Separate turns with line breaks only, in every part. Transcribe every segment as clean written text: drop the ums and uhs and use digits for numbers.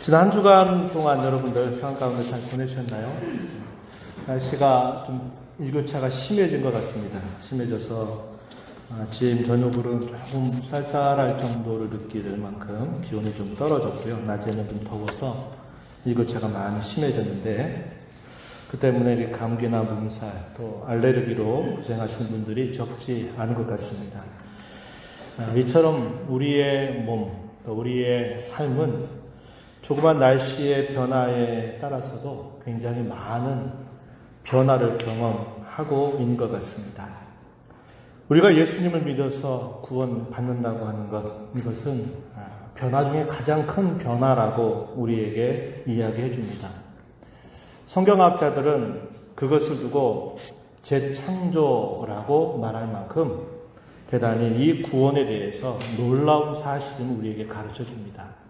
지난 한 주간 동안 여러분들 평안 가운데 잘 보내셨나요? 날씨가 좀 일교차가 심해진 것 같습니다. 심해져서 아침, 저녁으로는 조금 쌀쌀할 정도를 느낄 만큼 기온이 좀 떨어졌고요. 낮에는 좀 더워서 일교차가 많이 심해졌는데 그 때문에 이렇게 감기나 몸살 또 알레르기로 고생하시는 분들이 적지 않은 것 같습니다. 이처럼 우리의 몸 또 우리의 삶은 조그만 날씨의 변화에 따라서도 굉장히 많은 변화를 경험하고 있는 것 같습니다. 우리가 예수님을 믿어서 구원받는다고 하는 것, 이것은 변화 중에 가장 큰 변화라고 우리에게 이야기해 줍니다. 성경학자들은 그것을 두고 재창조라고 말할 만큼 대단히 이 구원에 대해서 놀라운 사실을 우리에게 가르쳐 줍니다.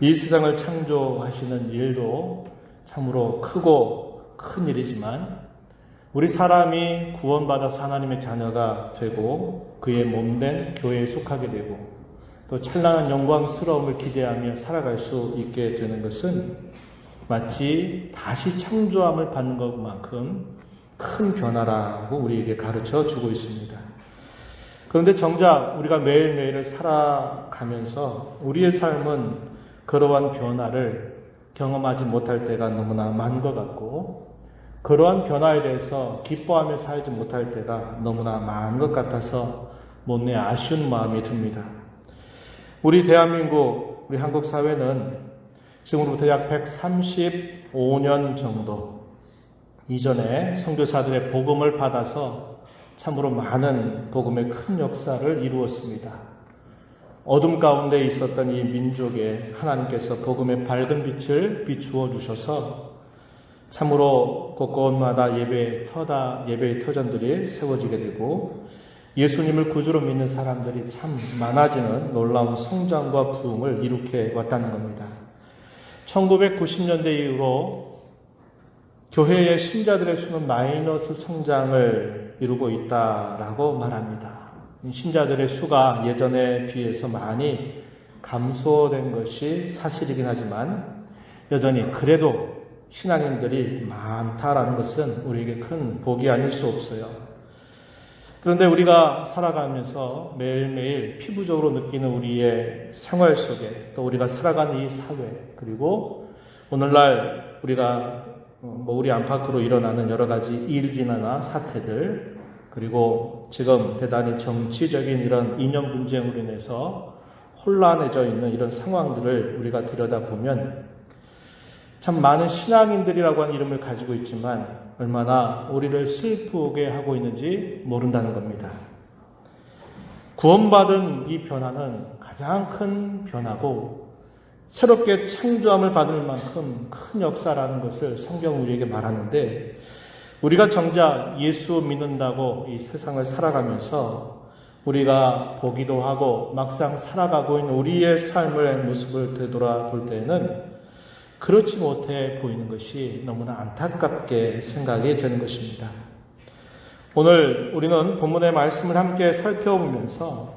이 세상을 창조하시는 일도 참으로 크고 큰 일이지만 우리 사람이 구원받아서 하나님의 자녀가 되고 그의 몸된 교회에 속하게 되고 또 찬란한 영광스러움을 기대하며 살아갈 수 있게 되는 것은 마치 다시 창조함을 받는 것만큼 큰 변화라고 우리에게 가르쳐 주고 있습니다. 그런데 정작 우리가 매일매일을 살아가면서 우리의 삶은 그러한 변화를 경험하지 못할 때가 너무나 많은 것 같고 그러한 변화에 대해서 기뻐하며 살지 못할 때가 너무나 많은 것 같아서 못내 아쉬운 마음이 듭니다. 우리 대한민국, 우리 한국 사회는 지금으로부터 약 135년 정도 이전에 선교사들의 복음을 받아서 참으로 많은 복음의 큰 역사를 이루었습니다. 어둠 가운데 있었던 이 민족에 하나님께서 복음의 밝은 빛을 비추어 주셔서 참으로 곳곳마다 예배의 터전들이 세워지게 되고 예수님을 구주로 믿는 사람들이 참 많아지는 놀라운 성장과 부흥을 이룩해 왔다는 겁니다. 1990년대 이후로 교회의 신자들의 수는 마이너스 성장을 이루고 있다라고 말합니다. 신자들의 수가 예전에 비해서 많이 감소된 것이 사실이긴 하지만 여전히 그래도 신앙인들이 많다라는 것은 우리에게 큰 복이 아닐 수 없어요. 그런데 우리가 살아가면서 매일매일 피부적으로 느끼는 우리의 생활 속에 또 우리가 살아가는 이 사회 그리고 오늘날 우리가 우리 안팎으로 일어나는 여러 가지 일이나 사태들 그리고 지금 대단히 정치적인 이런 이념 분쟁으로 인해서 혼란해져 있는 이런 상황들을 우리가 들여다보면 참 많은 신앙인들이라고 하는 이름을 가지고 있지만 얼마나 우리를 슬프게 하고 있는지 모른다는 겁니다. 구원받은 이 변화는 가장 큰 변화고 새롭게 창조함을 받을 만큼 큰 역사라는 것을 성경은 우리에게 말하는데 우리가 정작 예수 믿는다고 이 세상을 살아가면서 우리가 보기도 하고 막상 살아가고 있는 우리의 삶의 모습을 되돌아볼 때에는 그렇지 못해 보이는 것이 너무나 안타깝게 생각이 되는 것입니다. 오늘 우리는 본문의 말씀을 함께 살펴보면서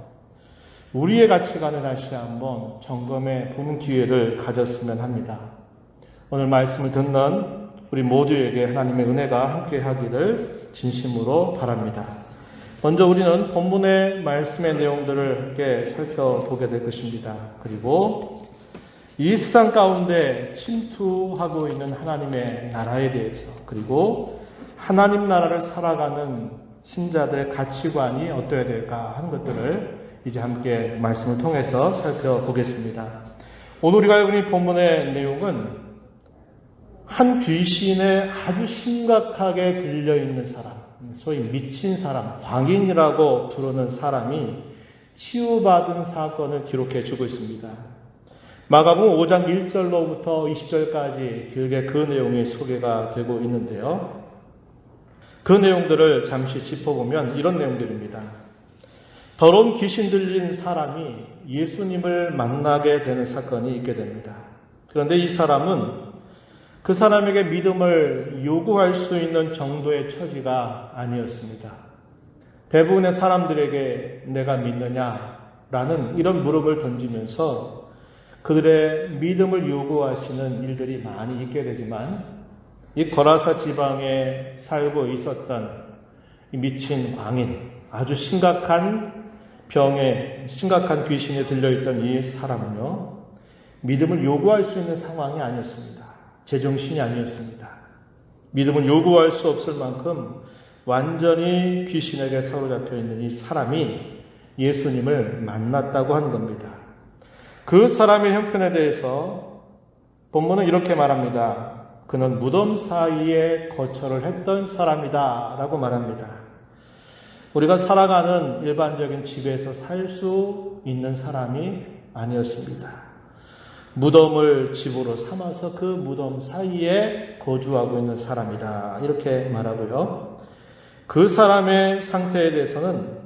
우리의 가치관을 다시 한번 점검해 보는 기회를 가졌으면 합니다. 오늘 말씀을 듣는 우리 모두에게 하나님의 은혜가 함께 하기를 진심으로 바랍니다. 먼저 우리는 본문의 말씀의 내용들을 함께 살펴보게 될 것입니다. 그리고 이 세상 가운데 침투하고 있는 하나님의 나라에 대해서 그리고 하나님 나라를 살아가는 신자들의 가치관이 어떠해야 될까 하는 것들을 이제 함께 말씀을 통해서 살펴보겠습니다. 오늘 우리가 읽은 이 본문의 내용은 한 귀신에 아주 심각하게 들려있는 사람, 소위 미친 사람, 광인이라고 부르는 사람이 치유받은 사건을 기록해 주고 있습니다. 마가복음 5장 1절로부터 20절까지 길게 그 내용이 소개가 되고 있는데요. 그 내용들을 잠시 짚어보면 이런 내용들입니다. 더러운 귀신 들린 사람이 예수님을 만나게 되는 사건이 있게 됩니다. 그런데 이 사람은 그 사람에게 믿음을 요구할 수 있는 정도의 처지가 아니었습니다. 대부분의 사람들에게 내가 믿느냐라는 이런 물음을 던지면서 그들의 믿음을 요구하시는 일들이 많이 있게 되지만 이 거라사 지방에 살고 있었던 이 미친 광인, 아주 심각한 병에 심각한 귀신에 들려있던 이 사람은요, 믿음을 요구할 수 있는 상황이 아니었습니다. 제정신이 아니었습니다. 믿음을 요구할 수 없을 만큼 완전히 귀신에게 사로잡혀 있는 이 사람이 예수님을 만났다고 하는 겁니다. 그 사람의 형편에 대해서 본문은 이렇게 말합니다. 그는 무덤 사이에 거처를 했던 사람이다 라고 말합니다. 우리가 살아가는 일반적인 집에서 살 수 있는 사람이 아니었습니다. 무덤을 집으로 삼아서 그 무덤 사이에 거주하고 있는 사람이다 이렇게 말하고요. 그 사람의 상태에 대해서는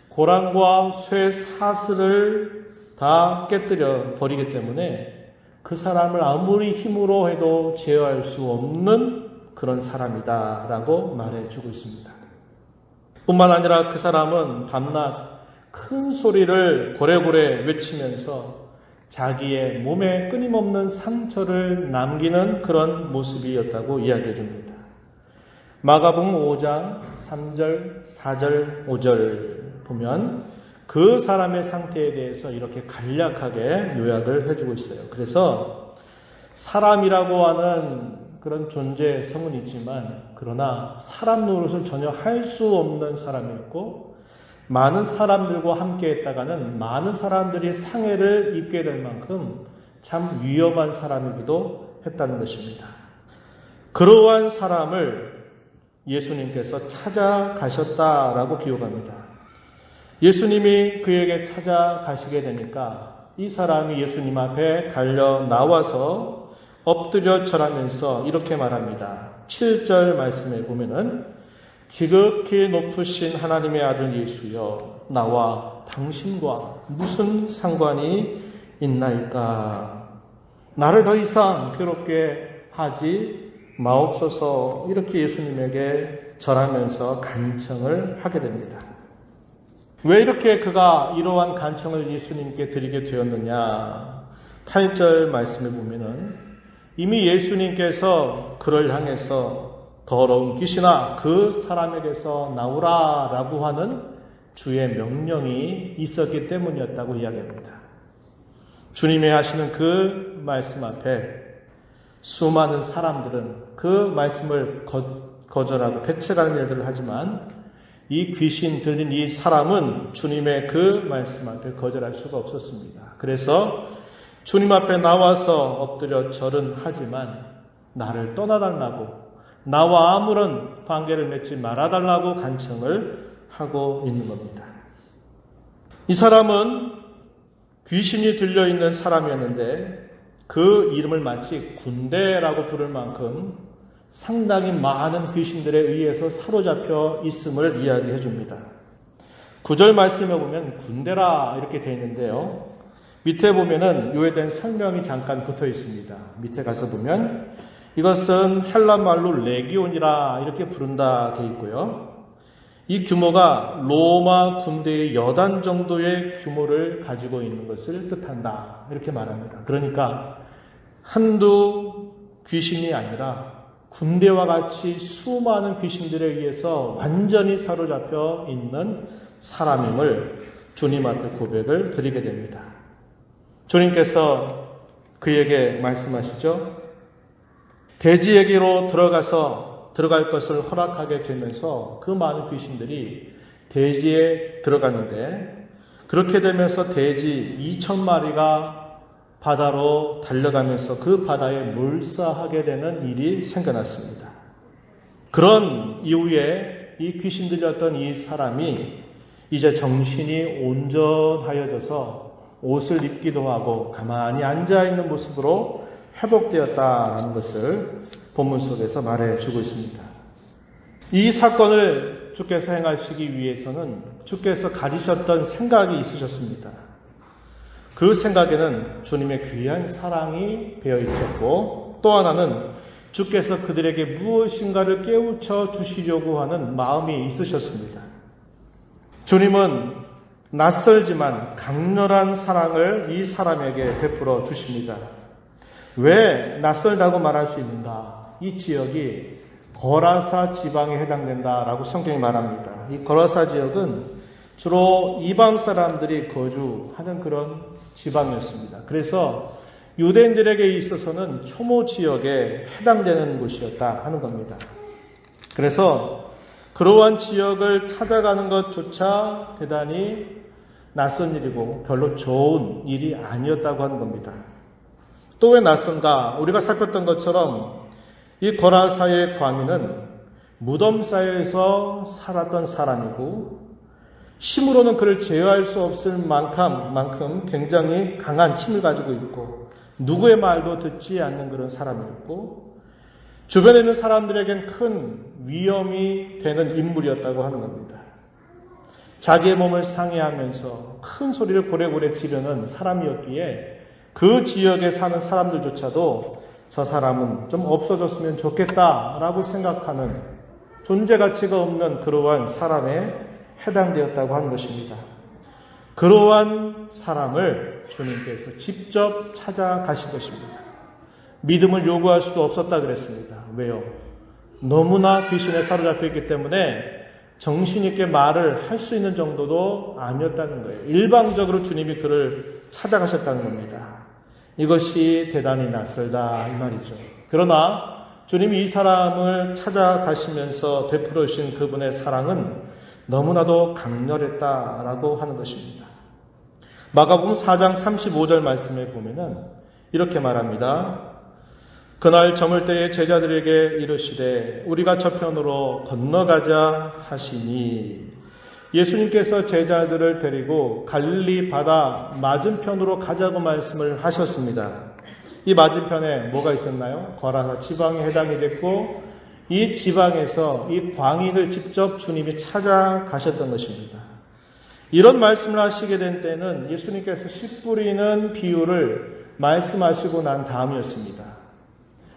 고랑과 쇠 사슬을 다 깨뜨려 버리기 때문에 그 사람을 아무리 힘으로 해도 제어할 수 없는 그런 사람이다 라고 말해주고 있습니다. 뿐만 아니라 그 사람은 밤낮 큰 소리를 고래고래 외치면서 자기의 몸에 끊임없는 상처를 남기는 그런 모습이었다고 이야기해 줍니다. 마가복음 5장 3절, 4절, 5절 보면 그 사람의 상태에 대해서 이렇게 간략하게 요약을 해주고 있어요. 그래서 사람이라고 하는 그런 존재의 성은 있지만 그러나 사람 노릇을 전혀 할 수 없는 사람이었고 많은 사람들과 함께 했다가는 많은 사람들이 상해를 입게 될 만큼 참 위험한 사람이기도 했다는 것입니다. 그러한 사람을 예수님께서 찾아가셨다라고 기록합니다. 예수님이 그에게 찾아가시게 되니까 이 사람이 예수님 앞에 달려 나와서 엎드려 절하면서 이렇게 말합니다. 7절 말씀에 보면은 지극히 높으신 하나님의 아들 예수여 나와 당신과 무슨 상관이 있나이까. 나를 더 이상 괴롭게 하지 마옵소서. 이렇게 예수님에게 절하면서 간청을 하게 됩니다. 왜 이렇게 그가 이러한 간청을 예수님께 드리게 되었느냐. 8절 말씀에 보면은 이미 예수님께서 그를 향해서 더러운 귀신아 그 사람에게서 나오라 라고 하는 주의 명령이 있었기 때문이었다고 이야기합니다. 주님이 하시는 그 말씀 앞에 수많은 사람들은 그 말씀을 거절하고 배척하는 일들을 하지만 이 귀신 들린 이 사람은 주님의 그 말씀 앞에 거절할 수가 없었습니다. 그래서 주님 앞에 나와서 엎드려 절은 하지만 나를 떠나달라고 나와 아무런 관계를 맺지 말아달라고 간청을 하고 있는 겁니다. 이 사람은 귀신이 들려있는 사람이었는데 그 이름을 마치 군대라고 부를 만큼 상당히 많은 귀신들에 의해서 사로잡혀 있음을 이야기해 줍니다. 9절 말씀에 보면 군대라 이렇게 되어 있는데요. 밑에 보면은 이에 대한 설명이 잠깐 붙어 있습니다. 밑에 가서 보면 이것은 헬라 말로 레기온이라 이렇게 부른다 되어 있고요. 이 규모가 로마 군대의 여단 정도의 규모를 가지고 있는 것을 뜻한다 이렇게 말합니다. 그러니까 한두 귀신이 아니라 군대와 같이 수많은 귀신들에 의해서 완전히 사로잡혀 있는 사람임을 주님 앞에 고백을 드리게 됩니다. 주님께서 그에게 말씀하시죠. 대지에게로 들어갈 것을 허락하게 되면서 그 많은 귀신들이 대지에 들어가는데 그렇게 되면서 대지 2,000마리가 바다로 달려가면서 그 바다에 몰사하게 되는 일이 생겨났습니다. 그런 이후에 이 귀신 들렸던 이 사람이 이제 정신이 온전하여져서 옷을 입기도 하고 가만히 앉아있는 모습으로 회복되었다는 것을 본문 속에서 말해주고 있습니다. 이 사건을 주께서 행하시기 위해서는 주께서 가지셨던 생각이 있으셨습니다. 그 생각에는 주님의 귀한 사랑이 배어 있었고 또 하나는 주께서 그들에게 무엇인가를 깨우쳐 주시려고 하는 마음이 있으셨습니다. 주님은 낯설지만 강렬한 사랑을 이 사람에게 베풀어 주십니다. 왜 낯설다고 말할 수 있는가? 이 지역이 거라사 지방에 해당된다라고 성경이 말합니다. 이 거라사 지역은 주로 이방 사람들이 거주하는 그런 지방이었습니다. 그래서 유대인들에게 있어서는 혐오 지역에 해당되는 곳이었다 하는 겁니다. 그래서 그러한 지역을 찾아가는 것조차 대단히 낯선 일이고 별로 좋은 일이 아니었다고 하는 겁니다. 또 왜 낯선가? 우리가 살폈던 것처럼 이 거라사의 광인은 무덤 사이에서 살았던 사람이고 힘으로는 그를 제어할 수 없을 만큼 굉장히 강한 힘을 가지고 있고 누구의 말도 듣지 않는 그런 사람이었고 주변에 있는 사람들에겐 큰 위험이 되는 인물이었다고 하는 겁니다. 자기의 몸을 상해하면서 큰 소리를 고래고래 지르는 사람이었기에 그 지역에 사는 사람들조차도 저 사람은 좀 없어졌으면 좋겠다라고 생각하는 존재 가치가 없는 그러한 사람에 해당되었다고 하는 것입니다. 그러한 사람을 주님께서 직접 찾아가신 것입니다. 믿음을 요구할 수도 없었다 그랬습니다. 왜요? 너무나 귀신에 사로잡혀 있기 때문에 정신 있게 말을 할 수 있는 정도도 아니었다는 거예요. 일방적으로 주님이 그를 찾아가셨다는 겁니다. 이것이 대단히 낯설다 이 말이죠. 그러나 주님이 이 사람을 찾아가시면서 베풀어 주신 그분의 사랑은 너무나도 강렬했다라고 하는 것입니다. 마가복음 4장 35절 말씀에 보면은 이렇게 말합니다. 그날 저물 때에 제자들에게 이르시되 우리가 저편으로 건너가자 하시니 예수님께서 제자들을 데리고 갈릴리 바다 맞은편으로 가자고 말씀을 하셨습니다. 이 맞은편에 뭐가 있었나요? 거라사 지방에 해당이 됐고 이 지방에서 이 광인을 직접 주님이 찾아가셨던 것입니다. 이런 말씀을 하시게 된 때는 예수님께서 씨 뿌리는 비유를 말씀하시고 난 다음이었습니다.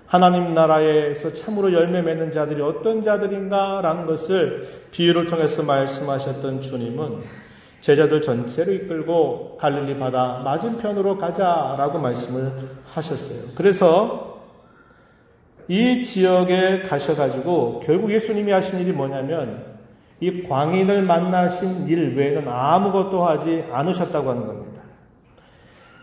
하나님 나라에서 참으로 열매 맺는 자들이 어떤 자들인가라는 것을 비유를 통해서 말씀하셨던 주님은 제자들 전체를 이끌고 갈릴리 바다 맞은편으로 가자라고 말씀을 하셨어요. 그래서 이 지역에 가셔가지고 결국 예수님이 하신 일이 뭐냐면 이 광인을 만나신 일 외에는 아무것도 하지 않으셨다고 하는 겁니다.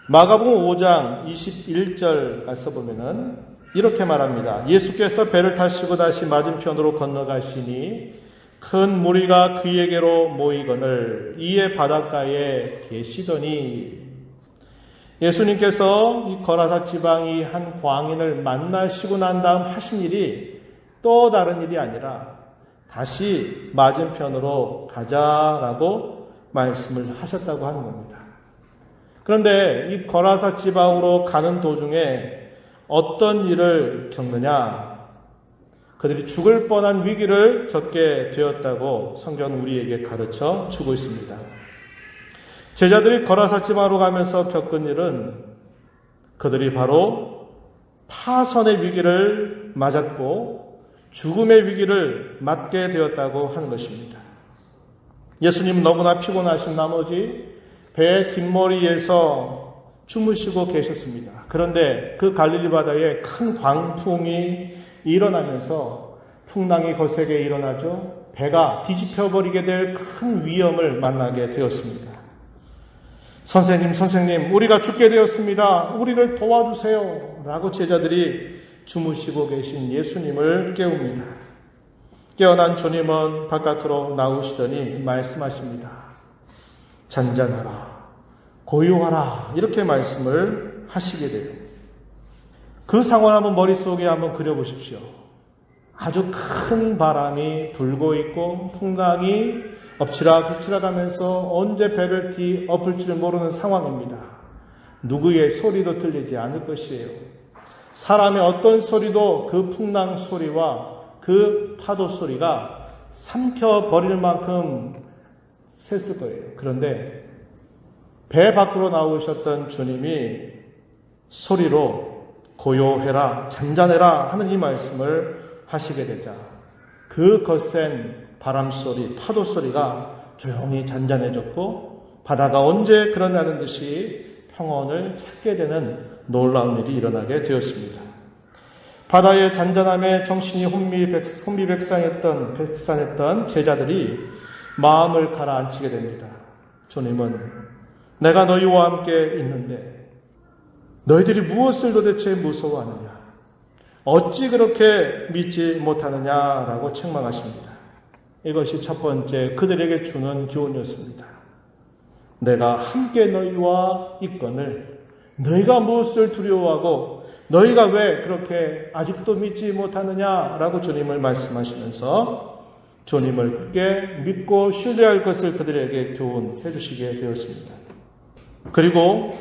마가복음 5장 21절 가서 보면은 이렇게 말합니다. 예수께서 배를 타시고 다시 맞은편으로 건너가시니 큰 무리가 그에게로 모이거늘 이에 바닷가에 계시더니 예수님께서 이 거라사 지방이 한 광인을 만나시고 난 다음 하신 일이 또 다른 일이 아니라 다시 맞은편으로 가자라고 말씀을 하셨다고 하는 겁니다. 그런데 이 거라사 지방으로 가는 도중에 어떤 일을 겪느냐? 그들이 죽을 뻔한 위기를 겪게 되었다고 성경은 우리에게 가르쳐 주고 있습니다. 제자들이 거라사 지방으로 가면서 겪은 일은 그들이 바로 파선의 위기를 맞았고 죽음의 위기를 맞게 되었다고 하는 것입니다. 예수님은 너무나 피곤하신 나머지 배 뒷머리에서 주무시고 계셨습니다. 그런데 그 갈릴리 바다에 큰 광풍이 일어나면서 풍랑이 거세게 일어나죠. 배가 뒤집혀버리게 될 큰 위험을 만나게 되었습니다. 선생님, 우리가 죽게 되었습니다. 우리를 도와주세요. 라고 제자들이 주무시고 계신 예수님을 깨웁니다. 깨어난 주님은 바깥으로 나오시더니 말씀하십니다. 잔잔하라. 고요하라. 이렇게 말씀을 하시게 돼요. 그 상황을 한번 머릿속에 한번 그려보십시오. 아주 큰 바람이 불고 있고 풍랑이 엎치락뒤치락 하면서 언제 배를 뒤엎을지를 모르는 상황입니다. 누구의 소리도 들리지 않을 것이에요. 사람의 어떤 소리도 그 풍랑 소리와 그 파도 소리가 삼켜버릴 만큼 셌을 거예요. 그런데 배 밖으로 나오셨던 주님이 소리로 고요해라, 잔잔해라 하는 이 말씀을 하시게 되자 그 거센 바람소리, 파도소리가 조용히 잔잔해졌고 바다가 언제 그러냐는 듯이 평온을 찾게 되는 놀라운 일이 일어나게 되었습니다. 바다의 잔잔함에 정신이 혼미백산했던 제자들이 마음을 가라앉히게 됩니다. 주님은 내가 너희와 함께 있는데 너희들이 무엇을 도대체 무서워하느냐? 어찌 그렇게 믿지 못하느냐라고 책망하십니다. 이것이 첫 번째 그들에게 주는 교훈이었습니다. 내가 함께 너희와 있거늘 너희가 무엇을 두려워하고 너희가 왜 그렇게 아직도 믿지 못하느냐라고 주님을 말씀하시면서 주님을 굳게 믿고 신뢰할 것을 그들에게 교훈해 주시게 되었습니다. 그리고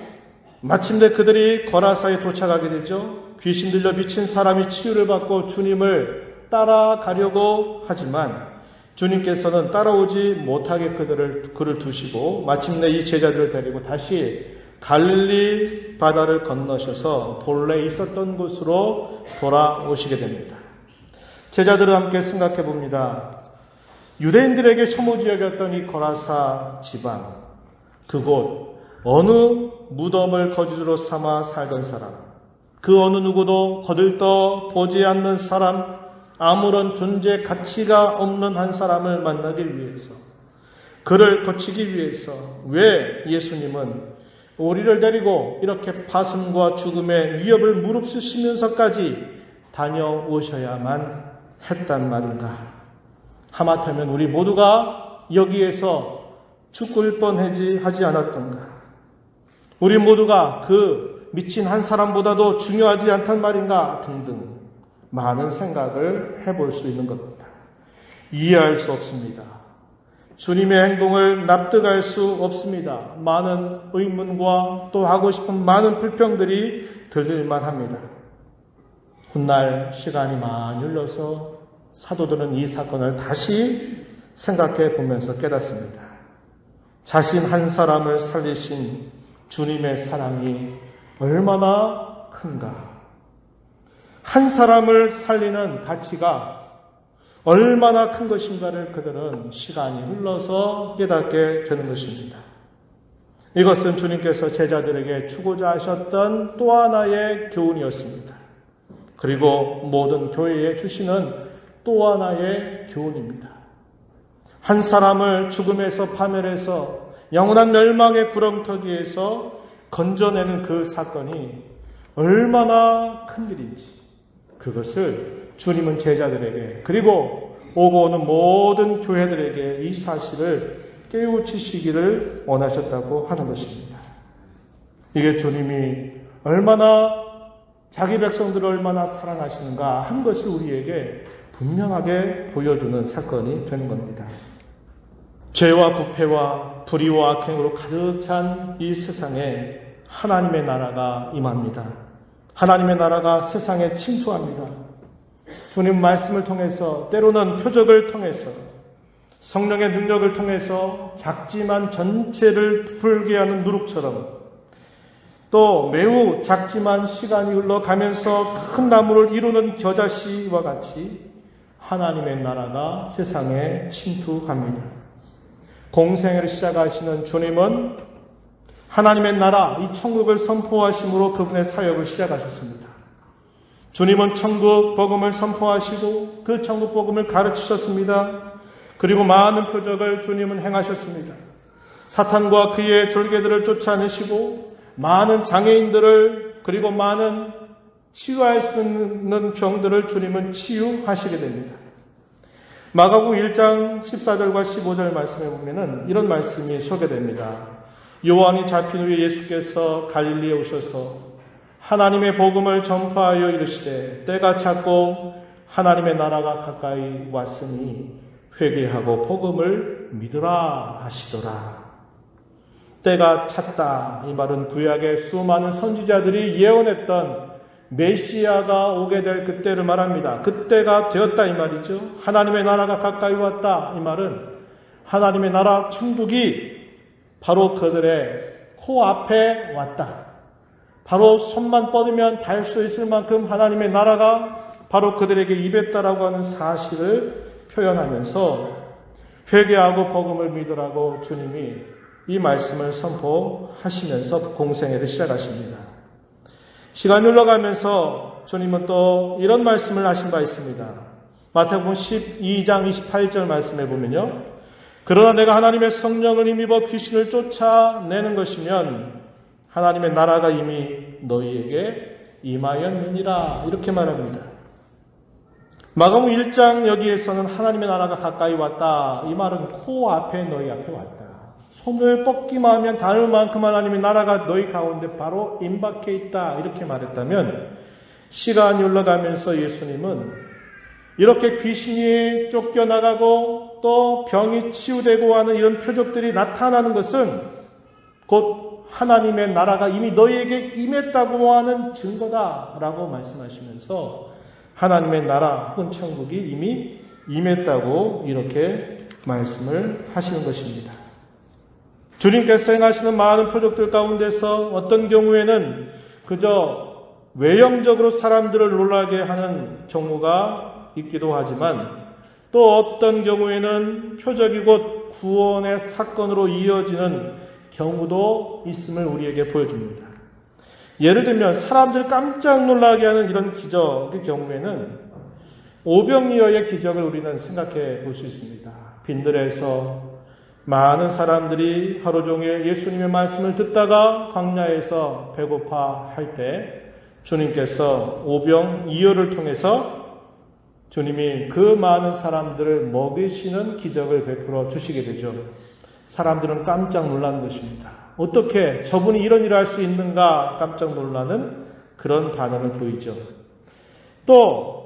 마침내 그들이 거라사에 도착하게 되죠. 귀신 들려 미친 사람이 치유를 받고 주님을 따라가려고 하지만 주님께서는 따라오지 못하게 그를 두시고 마침내 이 제자들을 데리고 다시 갈릴리 바다를 건너셔서 본래 있었던 곳으로 돌아오시게 됩니다. 제자들은 함께 생각해 봅니다. 유대인들에게 혐오지역이었던 이 거라사 지방, 그곳 어느 무덤을 거주지로 삼아 살던 사람, 그 어느 누구도 거들떠 보지 않는 사람, 아무런 존재 가치가 없는 한 사람을 만나기 위해서, 그를 고치기 위해서 왜 예수님은 우리를 데리고 이렇게 파슴과 죽음의 위협을 무릅쓰시면서까지 다녀오셔야만 했단 말인가? 하마터면 우리 모두가 여기에서 죽을 뻔하지 않았던가? 우리 모두가 그 미친 한 사람보다도 중요하지 않단 말인가? 등등 많은 생각을 해볼 수 있는 겁니다. 이해할 수 없습니다. 주님의 행동을 납득할 수 없습니다. 많은 의문과 또 하고 싶은 많은 불평들이 들릴만 합니다. 훗날 시간이 많이 흘러서 사도들은 이 사건을 다시 생각해 보면서 깨닫습니다. 자신 한 사람을 살리신 주님의 사랑이 얼마나 큰가. 한 사람을 살리는 가치가 얼마나 큰 것인가를 그들은 시간이 흘러서 깨닫게 되는 것입니다. 이것은 주님께서 제자들에게 주고자 하셨던 또 하나의 교훈이었습니다. 그리고 모든 교회에 주시는 또 하나의 교훈입니다. 한 사람을 죽음에서 파멸해서 영원한 멸망의 구렁텅이에서 건져내는 그 사건이 얼마나 큰 일인지, 그것을 주님은 제자들에게 그리고 오고 오는 모든 교회들에게 이 사실을 깨우치시기를 원하셨다고 하는 것입니다. 이게 주님이 얼마나 자기 백성들을 얼마나 사랑하시는가 한 것을 우리에게 분명하게 보여주는 사건이 되는 겁니다. 죄와 부패와 불의와 악행으로 가득 찬 이 세상에 하나님의 나라가 임합니다. 하나님의 나라가 세상에 침투합니다. 주님 말씀을 통해서, 때로는 표적을 통해서, 성령의 능력을 통해서 작지만 전체를 부풀게 하는 누룩처럼, 또 매우 작지만 시간이 흘러가면서 큰 나무를 이루는 겨자씨와 같이 하나님의 나라가 세상에 침투합니다. 공생애를 시작하시는 주님은 하나님의 나라, 이 천국을 선포하심으로 그분의 사역을 시작하셨습니다. 주님은 천국 복음을 선포하시고 그 천국 복음을 가르치셨습니다. 그리고 많은 표적을 주님은 행하셨습니다. 사탄과 그의 졸개들을 쫓아내시고 많은 장애인들을 그리고 많은 치유할 수 있는 병들을 주님은 치유하시게 됩니다. 마가복음 1장 14절과 15절 말씀에 보면은 이런 말씀이 소개됩니다. 요한이 잡힌 후에 예수께서 갈릴리에 오셔서 하나님의 복음을 전파하여 이르시되 때가 찼고 하나님의 나라가 가까이 왔으니 회개하고 복음을 믿으라 하시더라. 때가 찼다. 이 말은 구약의 수많은 선지자들이 예언했던 메시아가 오게 될 그때를 말합니다. 그때가 되었다 이 말이죠. 하나님의 나라가 가까이 왔다 이 말은 하나님의 나라 천국이 바로 그들의 코앞에 왔다. 바로 손만 뻗으면 닿을 수 있을 만큼 하나님의 나라가 바로 그들에게 임했다라고 하는 사실을 표현하면서 회개하고 복음을 믿으라고 주님이 이 말씀을 선포하시면서 공생애를 시작하십니다. 시간이 흘러가면서 주님은 또 이런 말씀을 하신 바 있습니다. 마태복음 12장 28절 말씀에 보면요. 그러나 내가 하나님의 성령을 힘입어 귀신을 쫓아내는 것이면 하나님의 나라가 이미 너희에게 임하였느니라. 이렇게 말합니다. 마가복음 1장 여기에서는 하나님의 나라가 가까이 왔다. 이 말은 코앞에 너희 앞에 왔다. 손을 뻗기만 하면 닿을 만큼 하나님의 나라가 너희 가운데 바로 임박해 있다. 이렇게 말했다면 시간이 흘러가면서 예수님은 이렇게 귀신이 쫓겨나가고 또 병이 치유되고 하는 이런 표적들이 나타나는 것은 곧 하나님의 나라가 이미 너희에게 임했다고 하는 증거다라고 말씀하시면서 하나님의 나라 혹은 천국이 이미 임했다고 이렇게 말씀을 하시는 것입니다. 주님께서 행하시는 많은 표적들 가운데서 어떤 경우에는 그저 외형적으로 사람들을 놀라게 하는 경우가 있기도 하지만 또 어떤 경우에는 표적이 곧 구원의 사건으로 이어지는 경우도 있음을 우리에게 보여줍니다. 예를 들면 사람들 깜짝 놀라게 하는 이런 기적의 경우에는 오병이어의 기적을 우리는 생각해 볼 수 있습니다. 빈들에서 많은 사람들이 하루 종일 예수님의 말씀을 듣다가 광야에서 배고파 할 때 주님께서 오병이어를 통해서 주님이 그 많은 사람들을 먹이시는 기적을 베풀어 주시게 되죠. 사람들은 깜짝 놀란 것입니다. 어떻게 저분이 이런 일을 할 수 있는가 깜짝 놀라는 그런 반응을 보이죠. 또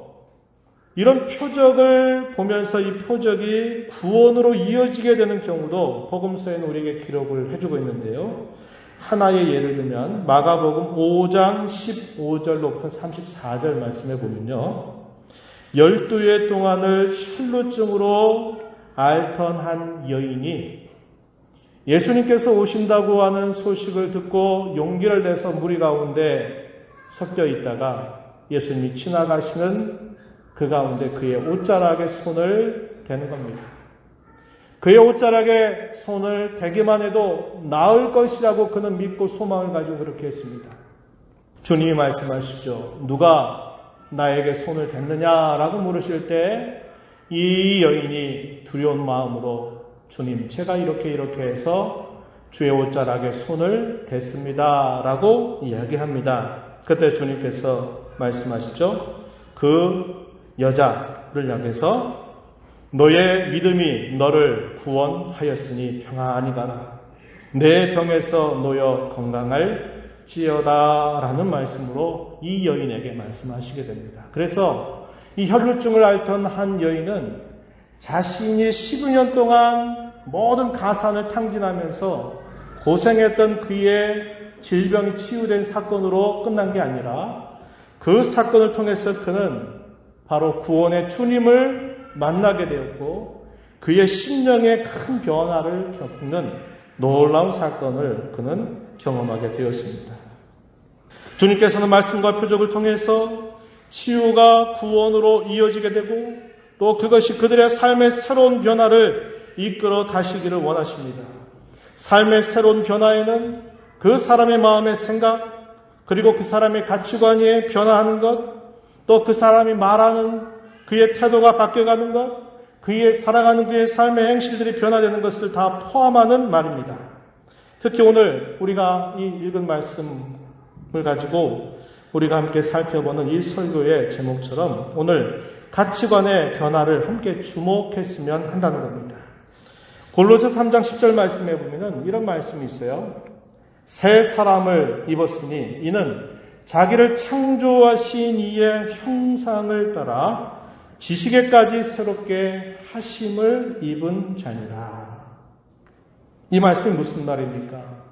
이런 표적을 보면서 이 표적이 구원으로 이어지게 되는 경우도 복음서에는 우리에게 기록을 해주고 있는데요. 하나의 예를 들면 마가복음 5장 15절로부터 34절 말씀에 보면요. 12해 동안을 혈루증으로 앓던 한 여인이 예수님께서 오신다고 하는 소식을 듣고 용기를 내서 무리 가운데 섞여 있다가 예수님이 지나가시는 그 가운데 그의 옷자락에 손을 대는 겁니다. 그의 옷자락에 손을 대기만 해도 나을 것이라고 그는 믿고 소망을 가지고 그렇게 했습니다. 주님이 말씀하시죠. 누가 나에게 손을 댔느냐라고 물으실 때 이 여인이 두려운 마음으로 주님, 제가 이렇게 해서 주의 옷자락에 손을 댔습니다. 라고 이야기합니다. 그때 주님께서 말씀하시죠. 그 여자를 향해서 너의 믿음이 너를 구원하였으니 평안히 가라. 내 병에서 놓여 건강할지어다 라는 말씀으로 이 여인에게 말씀하시게 됩니다. 그래서 이 혈루증을 앓던 한 여인은 자신이 12년 동안 모든 가산을 탕진하면서 고생했던 그의 질병이 치유된 사건으로 끝난 게 아니라 그 사건을 통해서 그는 바로 구원의 주님을 만나게 되었고 그의 심령에 큰 변화를 겪는 놀라운 사건을 그는 경험하게 되었습니다. 주님께서는 말씀과 표적을 통해서 치유가 구원으로 이어지게 되고 또 그것이 그들의 삶의 새로운 변화를 이끌어 가시기를 원하십니다. 삶의 새로운 변화에는 그 사람의 마음의 생각 그리고 그 사람의 가치관이 변화하는 것 또 그 사람이 말하는 그의 태도가 바뀌어가는 것 그의 살아가는 그의 삶의 행실들이 변화되는 것을 다 포함하는 말입니다. 특히 오늘 우리가 이 읽은 말씀을 가지고 우리가 함께 살펴보는 이 설교의 제목처럼 오늘 가치관의 변화를 함께 주목했으면 한다는 겁니다. 골로새 3장 10절 말씀에 보면 이런 말씀이 있어요. 새 사람을 입었으니 이는 자기를 창조하신 이의 형상을 따라 지식에까지 새롭게 하심을 입은 자니라. 이 말씀이 무슨 말입니까?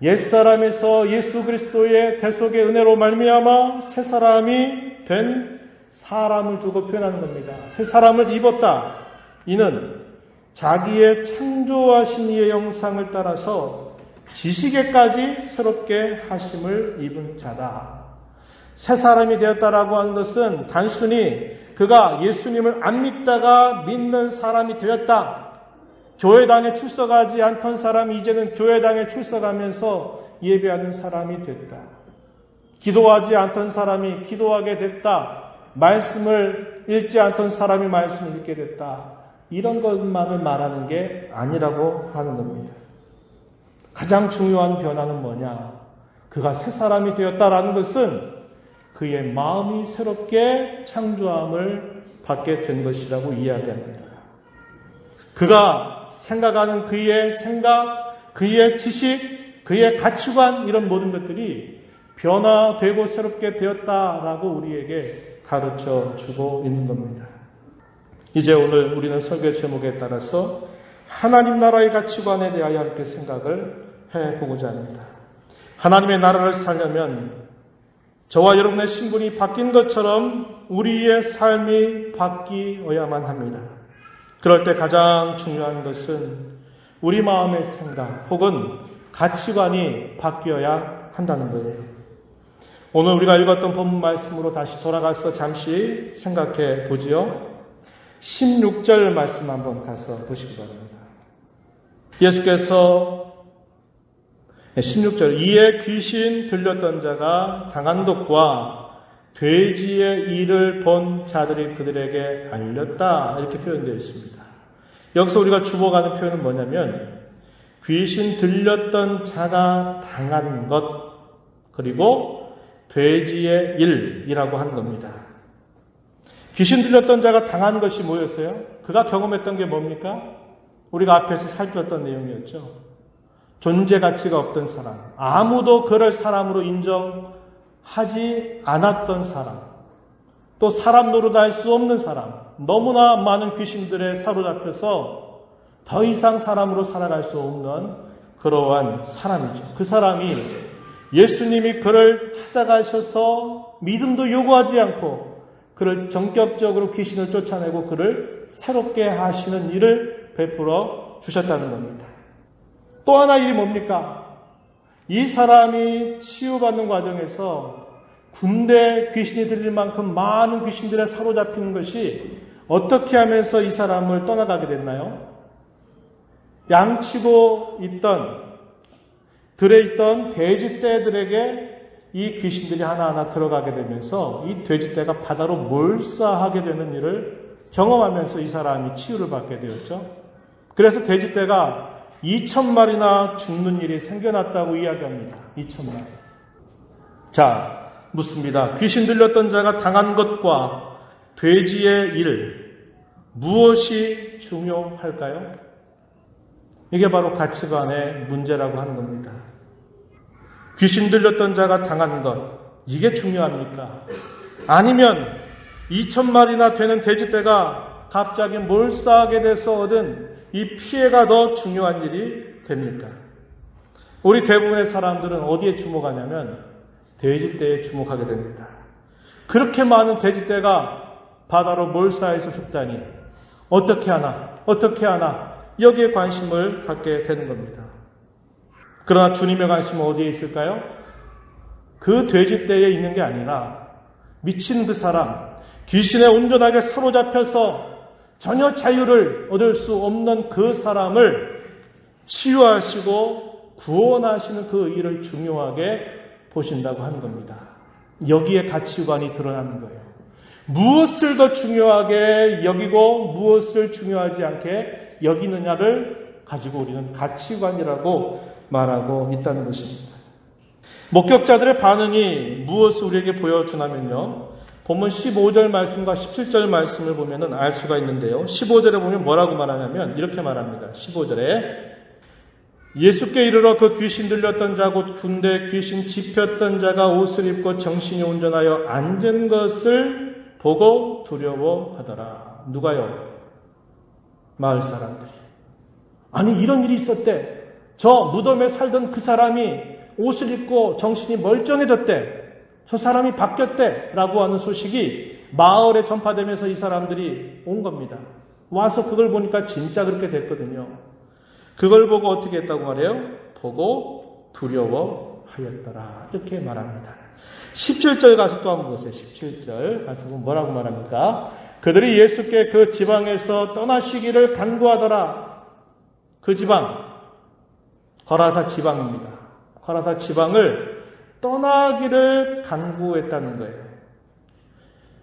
옛사람에서 예수 그리스도의 대속의 은혜로 말미암아 새 사람이 된 사람을 두고 표현하는 겁니다. 새 사람을 입었다. 이는 자기의 창조하신 이의 형상을 따라서 지식에까지 새롭게 하심을 입은 자다. 새 사람이 되었다라고 하는 것은 단순히 그가 예수님을 안 믿다가 믿는 사람이 되었다. 교회당에 출석하지 않던 사람이 이제는 교회당에 출석하면서 예배하는 사람이 됐다. 기도하지 않던 사람이 기도하게 됐다. 말씀을 읽지 않던 사람이 말씀을 읽게 됐다. 이런 것만을 말하는 게 아니라고 하는 겁니다. 가장 중요한 변화는 뭐냐? 그가 새 사람이 되었다라는 것은 그의 마음이 새롭게 창조함을 받게 된 것이라고 이야기합니다. 그가 생각하는 그의 생각, 그의 지식, 그의 가치관 이런 모든 것들이 변화되고 새롭게 되었다라고 우리에게 가르쳐 주고 있는 겁니다. 이제 오늘 우리는 설교 제목에 따라서 하나님 나라의 가치관에 대하여 함께 생각을 해보고자 합니다. 하나님의 나라를 살려면 저와 여러분의 신분이 바뀐 것처럼 우리의 삶이 바뀌어야만 합니다. 그럴 때 가장 중요한 것은 우리 마음의 생각 혹은 가치관이 바뀌어야 한다는 거예요. 오늘 우리가 읽었던 본문 말씀으로 다시 돌아가서 잠시 생각해 보지요. 16절 말씀 한번 가서 보시기 바랍니다. 예수께서 16절 이에 귀신 들렸던 자가 당한 것과 돼지의 일을 본 자들이 그들에게 알렸다 이렇게 표현되어 있습니다. 여기서 우리가 주목하는 표현은 뭐냐면 귀신 들렸던 자가 당한 것 그리고 돼지의 일이라고 하는 겁니다. 귀신 들렸던 자가 당한 것이 뭐였어요? 그가 경험했던 게 뭡니까? 우리가 앞에서 살폈던 내용이었죠. 존재 가치가 없던 사람, 아무도 그를 사람으로 인정하지 않았던 사람, 또 사람 노릇할 수 없는 사람, 너무나 많은 귀신들에 사로잡혀서 더 이상 사람으로 살아갈 수 없는 그러한 사람이죠. 그 사람이 예수님이 그를 찾아가셔서 믿음도 요구하지 않고 그를 전격적으로 귀신을 쫓아내고 그를 새롭게 하시는 일을 베풀어 주셨다는 겁니다. 또 하나 일이 뭡니까? 이 사람이 치유받는 과정에서 군대 귀신이 들릴 만큼 많은 귀신들에 사로잡히는 것이 어떻게 하면서 이 사람을 떠나가게 됐나요? 양치고 있던 들에 있던 돼지떼들에게 이 귀신들이 하나하나 들어가게 되면서 이 돼지떼가 바다로 몰사하게 되는 일을 경험하면서 이 사람이 치유를 받게 되었죠. 그래서 돼지떼가 2,000마리나 죽는 일이 생겨났다고 이야기합니다. 2,000마리. 자, 묻습니다. 귀신 들렸던 자가 당한 것과 돼지의 일, 무엇이 중요할까요? 이게 바로 가치관의 문제라고 하는 겁니다. 귀신 들렸던 자가 당한 것, 이게 중요합니까? 아니면 2,000마리나 되는 돼지떼가 갑자기 몰사하게 돼서 얻은 이 피해가 더 중요한 일이 됩니까? 우리 대부분의 사람들은 어디에 주목하냐면 돼지떼에 주목하게 됩니다. 그렇게 많은 돼지떼가 바다로 몰사해서 죽다니 어떻게 하나 여기에 관심을 갖게 되는 겁니다. 그러나 주님의 관심은 어디에 있을까요? 그 돼지떼에 있는 게 아니라 미친 그 사람, 귀신에 온전하게 사로잡혀서 전혀 자유를 얻을 수 없는 그 사람을 치유하시고 구원하시는 그 일을 중요하게 보신다고 하는 겁니다. 여기에 가치관이 드러나는 거예요. 무엇을 더 중요하게 여기고 무엇을 중요하지 않게 여기느냐를 가지고 우리는 가치관이라고 말하고 있다는 것입니다. 목격자들의 반응이 무엇을 우리에게 보여주냐면요. 본문 15절 말씀과 17절 말씀을 보면 알 수가 있는데요. 15절에 보면 뭐라고 말하냐면 이렇게 말합니다. 15절에 예수께 이르러 그 귀신 들렸던 자고 군대 귀신 집혔던 자가 옷을 입고 정신이 온전하여 앉은 것을 보고 두려워하더라. 누가요? 마을 사람들이. 아니 이런 일이 있었대. 저 무덤에 살던 그 사람이 옷을 입고 정신이 멀쩡해졌대. 저 사람이 바뀌었대 라고 하는 소식이 마을에 전파되면서 이 사람들이 온 겁니다. 와서 그걸 보니까 진짜 그렇게 됐거든요. 그걸 보고 어떻게 했다고 말해요? 보고 두려워하였더라 이렇게 말합니다. 17절 가서 또 한번 보세요. 17절 가서 보면 뭐라고 말합니까? 그들이 예수께 그 지방에서 떠나시기를 간구하더라. 그 지방, 거라사 지방입니다. 거라사 지방을 떠나기를 간구했다는 거예요.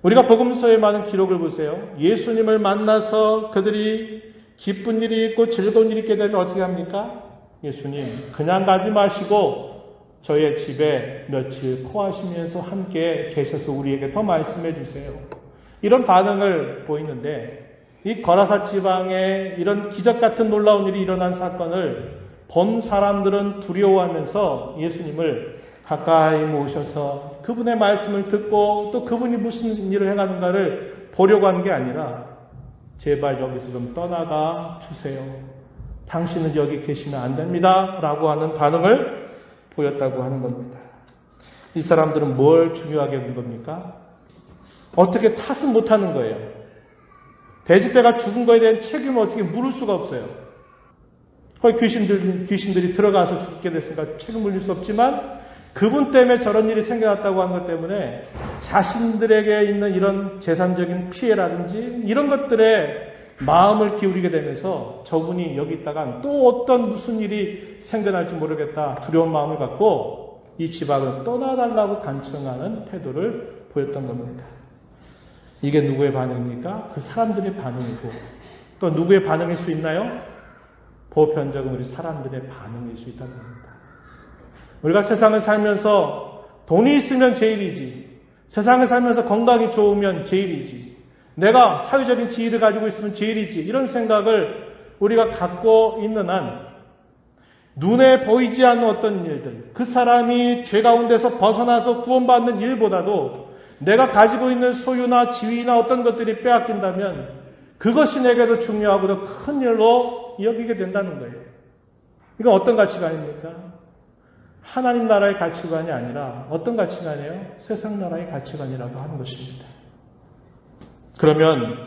우리가 복음서에 많은 기록을 보세요. 예수님을 만나서 그들이 기쁜 일이 있고 즐거운 일이 있게 되면 어떻게 합니까? 예수님, 그냥 가지 마시고 저의 집에 며칠 코하시면서 함께 계셔서 우리에게 더 말씀해 주세요. 이런 반응을 보이는데, 이 거라사 지방에 이런 기적 같은 놀라운 일이 일어난 사건을 본 사람들은 두려워하면서 예수님을 가까이 모셔서 그분의 말씀을 듣고 또 그분이 무슨 일을 행하는가를 보려고 하는 게 아니라 제발 여기서 좀 떠나가 주세요. 당신은 여기 계시면 안 됩니다. 라고 하는 반응을 보였다고 하는 겁니다. 이 사람들은 뭘 중요하게 본 겁니까? 어떻게 탓은 못하는 거예요. 돼지떼가 죽은 거에 대한 책임을 어떻게 물을 수가 없어요. 거기 귀신들이 들어가서 죽게 됐으니까 책임을 물릴 수 없지만 그분 때문에 저런 일이 생겨났다고 하는 것 때문에 자신들에게 있는 이런 재산적인 피해라든지 이런 것들에 마음을 기울이게 되면서 저분이 여기 있다간 또 어떤 무슨 일이 생겨날지 모르겠다 두려운 마음을 갖고 이 지방을 떠나달라고 간청하는 태도를 보였던 겁니다. 이게 누구의 반응입니까? 그 사람들의 반응이고 또 누구의 반응일 수 있나요? 보편적인 우리 사람들의 반응일 수 있다는 겁니다. 우리가 세상을 살면서 돈이 있으면 제일이지, 세상을 살면서 건강이 좋으면 제일이지, 내가 사회적인 지위를 가지고 있으면 제일이지, 이런 생각을 우리가 갖고 있는 한 눈에 보이지 않는 어떤 일들, 그 사람이 죄 가운데서 벗어나서 구원받는 일보다도 내가 가지고 있는 소유나 지위나 어떤 것들이 빼앗긴다면 그것이 내게도 중요하고 더 큰 일로 여기게 된다는 거예요. 이건 어떤 가치관입니까? 하나님 나라의 가치관이 아니라 어떤 가치관이에요? 세상 나라의 가치관이라고 하는 것입니다. 그러면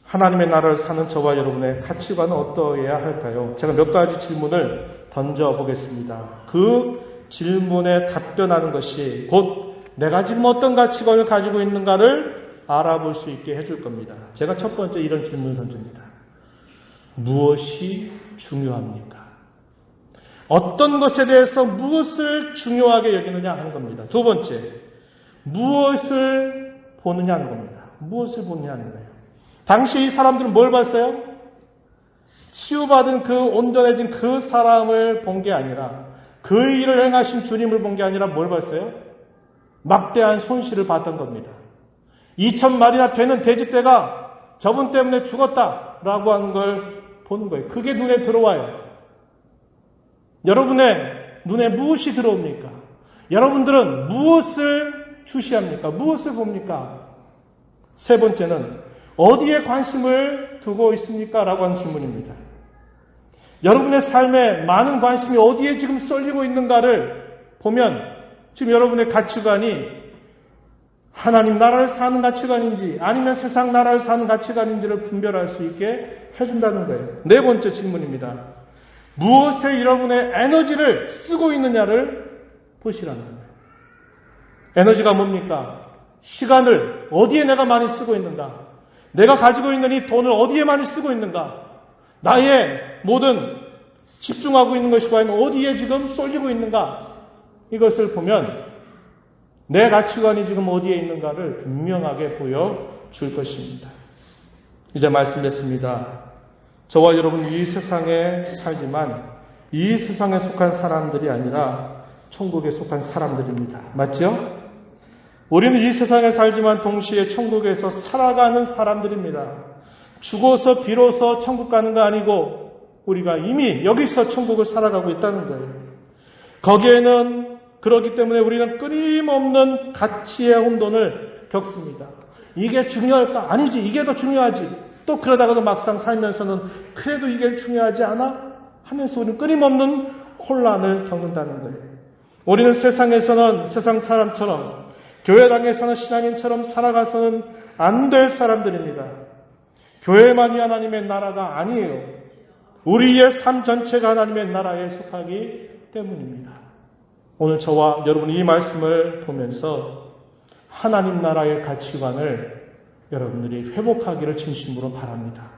하나님의 나라를 사는 저와 여러분의 가치관은 어떠해야 할까요? 제가 몇 가지 질문을 던져보겠습니다. 그 질문에 답변하는 것이 곧 내가 지금 어떤 가치관을 가지고 있는가를 알아볼 수 있게 해줄 겁니다. 제가 첫 번째 이런 질문을 던집니다. 무엇이 중요합니까? 어떤 것에 대해서 무엇을 중요하게 여기느냐 하는 겁니다. 두 번째, 무엇을 보느냐 하는 겁니다. 무엇을 보느냐 하는 거예요. 당시 이 사람들은 뭘 봤어요? 치유받은 그 온전해진 그 사람을 본 게 아니라 그 일을 행하신 주님을 본 게 아니라 뭘 봤어요? 막대한 손실을 봤던 겁니다. 2,000마리나 되는 돼지떼가 저분 때문에 죽었다라고 하는 걸 보는 거예요. 그게 눈에 들어와요. 여러분의 눈에 무엇이 들어옵니까? 여러분들은 무엇을 주시합니까? 무엇을 봅니까? 세 번째는 어디에 관심을 두고 있습니까? 라고 하는 질문입니다. 여러분의 삶에 많은 관심이 어디에 지금 쏠리고 있는가를 보면 지금 여러분의 가치관이 하나님 나라를 사는 가치관인지 아니면 세상 나라를 사는 가치관인지를 분별할 수 있게 해준다는 거예요. 네 번째 질문입니다. 무엇에 여러분의 에너지를 쓰고 있느냐를 보시라는 거예요. 에너지가 뭡니까? 시간을 어디에 내가 많이 쓰고 있는가? 내가 가지고 있는 이 돈을 어디에 많이 쓰고 있는가? 나의 모든 집중하고 있는 것이 과연 어디에 지금 쏠리고 있는가? 이것을 보면 내 가치관이 지금 어디에 있는가를 분명하게 보여줄 것입니다. 이제 말씀드렸습니다. 저와 여러분 이 세상에 살지만 이 세상에 속한 사람들이 아니라 천국에 속한 사람들입니다. 맞죠? 우리는 이 세상에 살지만 동시에 천국에서 살아가는 사람들입니다. 죽어서 비로소 천국 가는 거 아니고 우리가 이미 여기서 천국을 살아가고 있다는 거예요. 거기에는 그렇기 때문에 우리는 끊임없는 가치의 혼돈을 겪습니다. 이게 중요할까? 아니지. 이게 더 중요하지. 또 그러다가도 막상 살면서는 그래도 이게 중요하지 않아? 하면서 우리는 끊임없는 혼란을 겪는다는 거예요. 우리는 세상에서는 세상 사람처럼 교회당에서는 신앙인처럼 살아가서는 안 될 사람들입니다. 교회만이 하나님의 나라가 아니에요. 우리의 삶 전체가 하나님의 나라에 속하기 때문입니다. 오늘 저와 여러분이 이 말씀을 보면서 하나님 나라의 가치관을 여러분들이 회복하기를 진심으로 바랍니다.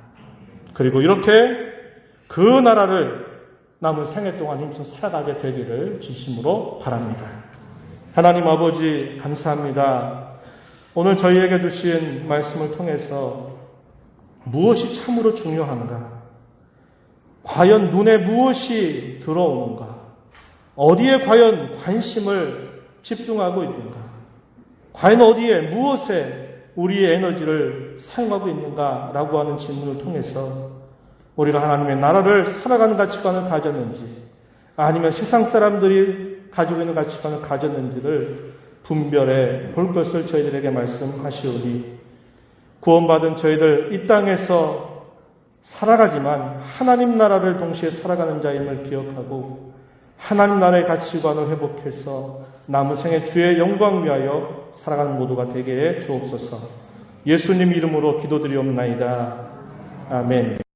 그리고 이렇게 그 나라를 남은 생애 동안 힘써 살아가게 되기를 진심으로 바랍니다. 하나님 아버지 감사합니다. 오늘 저희에게 주신 말씀을 통해서 무엇이 참으로 중요한가? 과연 눈에 무엇이 들어오는가? 어디에 과연 관심을 집중하고 있는가? 과연 어디에 무엇에 우리의 에너지를 사용하고 있는가라고 하는 질문을 통해서 우리가 하나님의 나라를 살아가는 가치관을 가졌는지 아니면 세상 사람들이 가지고 있는 가치관을 가졌는지를 분별해 볼 것을 저희들에게 말씀하시오니 구원받은 저희들 이 땅에서 살아가지만 하나님 나라를 동시에 살아가는 자임을 기억하고 하나님 나라의 가치관을 회복해서 남은 생애 주의 영광 위하여 살아가는 모두가 되게 해 주옵소서. 예수님 이름으로 기도드리옵나이다. 아멘.